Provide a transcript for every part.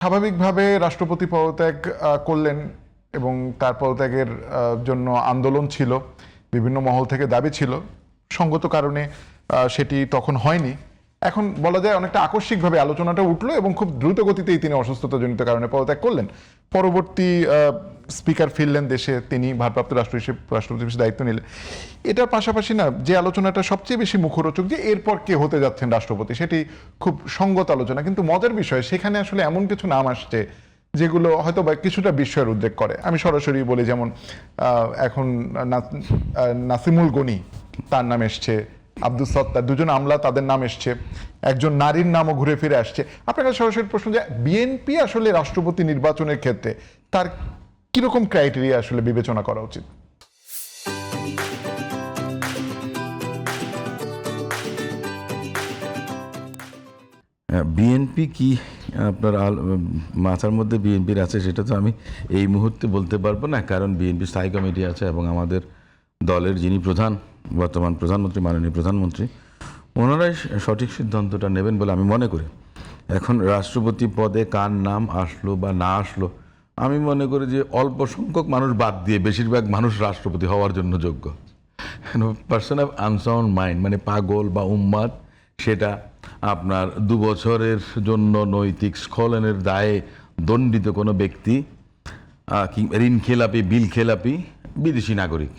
স্বাভাবিকভাবে রাষ্ট্রপতি পদত্যাগ করলেন এবং তার পদত্যাগের জন্য আন্দোলন ছিল, বিভিন্ন মহল থেকে দাবি ছিল। সঙ্গত কারণে সেটি তখন হয়নি। এখন বলা যায় অনেকটা আকস্মিকভাবে আলোচনাটা উঠলো এবং খুব দ্রুত গতিতেই তিনি অসুস্থতাজনিত কারণে পদত্যাগ করলেন। পরবর্তী স্পিকার ফিরলেন দেশে, তিনি ভারপ্রাপ্ত রাষ্ট্রপতি হিসেবে দায়িত্ব নিলেন। এটার পাশাপাশি না যে আলোচনাটা সবচেয়ে বেশি মুখরোচক, যে এরপর কে হতে যাচ্ছেন রাষ্ট্রপতি, সেটি খুব সঙ্গত আলোচনা। কিন্তু মজার বিষয়, সেখানে আসলে এমন কিছু নাম আসছে যেগুলো হয়তো বা কিছুটা বিস্ময়ের উদ্রেক করে। আমি সরাসরি বলি, যেমন এখন নাসিমুল গনি, তার নাম এসছে, আব্দুল সত্তার, দুজন আমলা, তাদের নাম এসছে, একজন নারীর নামও ঘুরে ফিরে আসছে। আপনার কাছে সরাসরি প্রশ্ন, যে বিএনপি আসলে রাষ্ট্রপতি নির্বাচনের ক্ষেত্রে তার কিরকম ক্রাইটেরিয়া আসলে বিবেচনা করা উচিত? বিএনপি কি আপনার মাথার মধ্যে বিএনপির আছে সেটা তো আমি এই মুহূর্তে বলতে পারবো না, কারণ বিএনপি স্থায়ী কমিটি আছে এবং আমাদের দলের যিনি প্রধান, বর্তমান প্রধানমন্ত্রী, মাননীয় প্রধানমন্ত্রী, ওনারাই সঠিক সিদ্ধান্তটা নেবেন বলে আমি মনে করি। এখন রাষ্ট্রপতি পদে কার নাম আসলো বা না আসলো, আমি মনে করি যে অল্প সংখ্যক মানুষ বাদ দিয়ে বেশিরভাগ মানুষ রাষ্ট্রপতি হওয়ার জন্য যোগ্য। পার্সন অফ আনসাউন্ড মাইন্ড, মানে পাগল বা উন্মাদ, সেটা আপনার 2 বছরের জন্য নৈতিক স্খলনের দায়ে দণ্ডিত কোনো ব্যক্তি, ঋণ খেলাপি, বিল খেলাপি, বিদেশি নাগরিক,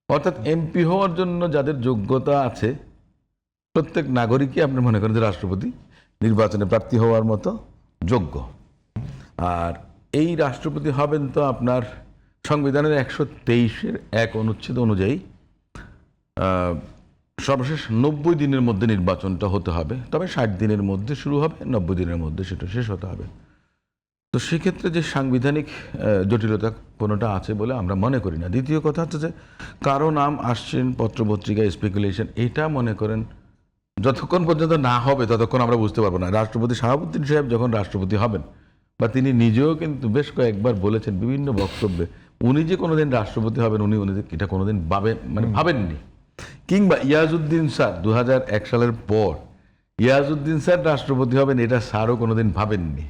অর্থাৎ এমপি হওয়ার জন্য যাদের যোগ্যতা আছে প্রত্যেক নাগরিকই আপনি মনে করেন যে রাষ্ট্রপতি নির্বাচনে প্রার্থী হওয়ার মতো যোগ্য। আর এই রাষ্ট্রপতি হবেন তো আপনার সংবিধানের 123-এর 1 অনুচ্ছেদ অনুযায়ী সর্বশেষ 90 দিনের মধ্যে নির্বাচনটা হতে হবে, তবে 60 দিনের মধ্যে শুরু হবে, 90 দিনের মধ্যে সেটা শেষ হতে হবে। তো সেক্ষেত্রে যে সাংবিধানিক জটিলতা কোনোটা আছে বলে আমরা মনে করি না। দ্বিতীয় কথা হচ্ছে যে কারো নাম আসছেন পত্রপত্রিকায়, স্পেকুলেশন, এটা মনে করেন যতক্ষণ পর্যন্ত না হবে ততক্ষণ আমরা বুঝতে পারবো না। রাষ্ট্রপতি শাহাবুদ্দিন সাহেব যখন রাষ্ট্রপতি হবেন, বা তিনি নিজেও কিন্তু বেশ কয়েকবার বলেছেন বিভিন্ন বক্তব্যে, উনি যে কোনোদিন রাষ্ট্রপতি হবেন উনি এটা কোনোদিন ভাবেননি। কিংবা ইয়াজউদ্দিন স্যার 2001 সালের পর ইয়াজউদ্দিন স্যার রাষ্ট্রপতি হবেন এটা স্যারও কোনোদিন ভাবেননি।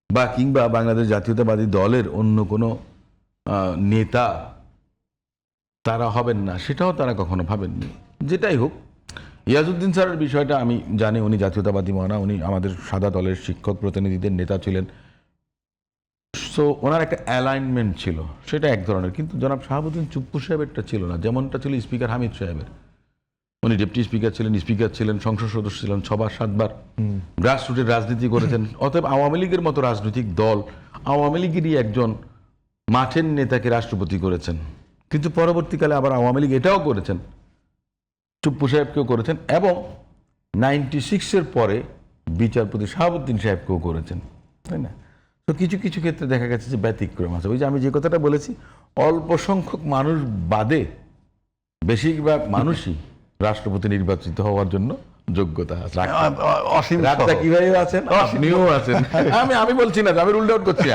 বা কিংবা বাংলাদেশ জাতীয়তাবাদী দলের অন্য কোনো নেতা তারা হবেন না, সেটাও তারা কখনো ভাবেননি। যেটাই হোক, ইয়াজউদ্দিন স্যারের বিষয়টা আমি জানি, উনি জাতীয়তাবাদী মনা, উনি আমাদের সাদা দলের শিক্ষক প্রতিনিধিদের নেতা ছিলেন। সো ওনার একটা অ্যালাইনমেন্ট ছিল, সেটা এক ধরনের। কিন্তু জনাব শাহাবুদ্দিন চুপ্পু সাহেবেরটা ছিল না, যেমনটা ছিল স্পিকার হামিদ সাহেবের। উনি ডেপুটি স্পিকার ছিলেন, সংসদ সদস্য ছিলেন 6 বার 7 বার, গ্রাসরুটের রাজনীতি করেছেন। অতএব আওয়ামী লীগের মতো রাজনৈতিক দল আওয়ামী লীগেরই একজন মাঠের নেতাকে রাষ্ট্রপতি করেছেন, কিন্তু পরবর্তীকালে আবার আওয়ামী লীগ এটাও করেছেন, চুপ্পু সাহেবকেও করেছেন, এবং 96-এর পরে বিচারপতি শাহাবুদ্দিন সাহেবকেও করেছেন, তাই না? তো কিছু কিছু ক্ষেত্রে দেখা গেছে যে ব্যতিক্রম আছে। ওই যে আমি যে কথাটা বলেছি, অল্প সংখ্যক মানুষ বাদে বেশিরভাগ মানুষই রাষ্ট্রপতি নির্বাচিত হওয়ার জন্য যোগ্যতা আছে। কিভাবে আছেন, আপনিও আছেন। আমি বলছি না, আমি রুল আউট করছি,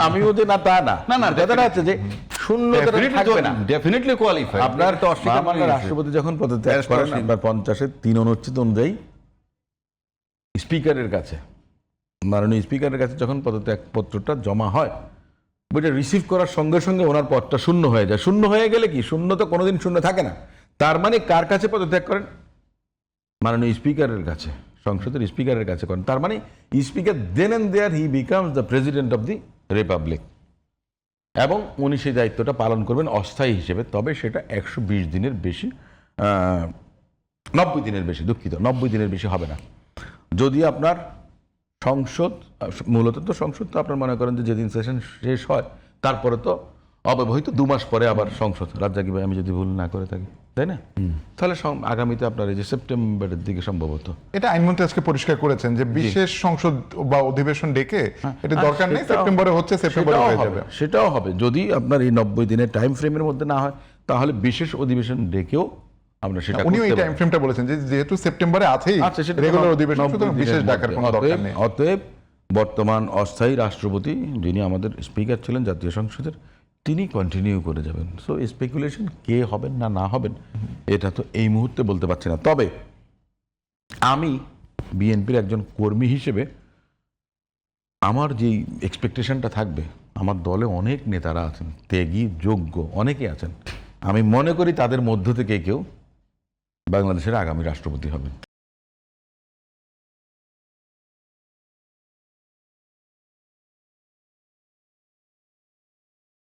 আমিও যে না তা না, কথাটা আছে যে শূন্যতা থাকবে না, ডেফিনেটলি কোয়ালিফাই। আপনার রাষ্ট্রপতি যখন পদত্যাগ করেন, আপনার 50-এর 3 অনুচ্ছেদ অনুযায়ী স্পিকারের কাছে, মাননীয় স্পিকারের কাছে যখন পদত্যাগ পত্রটা জমা হয়, বইটা রিসিভ করার সঙ্গে সঙ্গে ওনার পদটা শূন্য হয়ে যায়। শূন্য হয়ে গেলে কি, শূন্য তো কোনোদিন শূন্য থাকে না। তার মানে কার কাছে পদত্যাগ করেন? মাননীয় স্পিকারের কাছে, সংসদের স্পিকারের কাছে করেন। তার মানে speaker then and there he becomes the president of the republic, এবং উনি সেই দায়িত্বটা পালন করবেন অস্থায়ী হিসেবে। তবে সেটা 120 দিনের বেশি, 90 দিনের বেশি, দুঃখিত, 90 দিনের বেশি হবে না। যদি আপনার সংসদ, মূলত তো সংসদ তো আপনার মনে করেন যে যেদিন সেশন শেষ হয় তারপরে তো অব্যবহিত 2 মাস পরে আবার সংসদ, রাজ্জাকি ভাই আমি যদি ভুল না করে থাকি, তাই না? তাহলে আগামীতে আপনার এই যে সেপ্টেম্বরের দিকে সম্ভবত, এটা আইনমন্ত্রী আজকে পরিষ্কার করেছেন যে বিশেষ সংসদ বা অধিবেশন ডেকে এটা দরকার নেই, সেপ্টেম্বরে হচ্ছে, সেপ্টেম্বরে হয়ে যাবে। সেটাও হবে যদি আপনার এই 90 দিনের টাইম ফ্রেমের মধ্যে না হয়, তাহলে বিশেষ অধিবেশন ডেকেও আমরা সেটা, উনি এই টাইম ফ্রেমটা বলেছেন যে যেহেতু সেপ্টেম্বরে আছেই রেগুলার অধিবেশন, সুতরাং বিশেষ ডাকার কোনো দরকার নেই। অতএব বর্তমান অস্থায়ী রাষ্ট্রপতি যিনি আমাদের স্পিকার ছিলেন জাতীয় সংসদের, তিনি কন্টিনিউ করে যাবেন। সো স্পেকুলেশন কে হবেন না না হবেন এটা তো এই মুহূর্তে বলতে পারছি না। তবে আমি বিএনপির একজন কর্মী হিসেবে আমার যেই এক্সপেকটেশনটা থাকবে, আমার দলে অনেক নেতারা আছেন, ত্যাগী, যোগ্য অনেকে আছেন, আমি মনে করি তাদের মধ্য থেকে কেউ বাংলাদেশের আগামী রাষ্ট্রপতি হবেন।